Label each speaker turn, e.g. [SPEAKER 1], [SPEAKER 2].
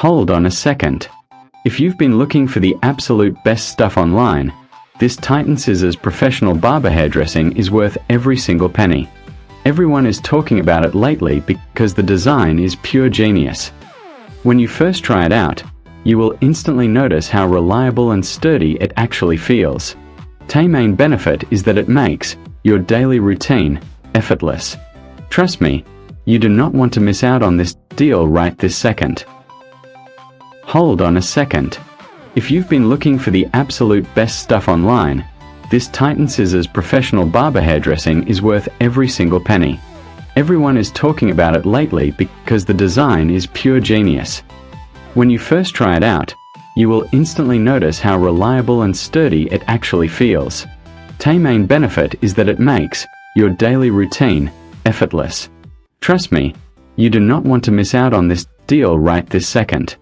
[SPEAKER 1] Hold on a second. If you've been looking for the absolute best stuff online, this Titan Scissors professional barber hairdressing is worth every single penny. Everyone is talking about it lately because the design is pure genius. When you first try it out, you will instantly notice how reliable and sturdy it actually feels. The main benefit is that it makes your daily routine effortless. Trust me, you do not want to miss out on this deal right this second. Hold on a second. If you've been looking for the absolute best stuff online, this Titan Scissors professional barber hairdressing is worth every single penny. Everyone is talking about it lately because the design is pure genius. When you first try it out, you will instantly notice how reliable and sturdy it actually feels. The main benefit is that it makes your daily routine effortless. Trust me, you do not want to miss out on this deal right this second.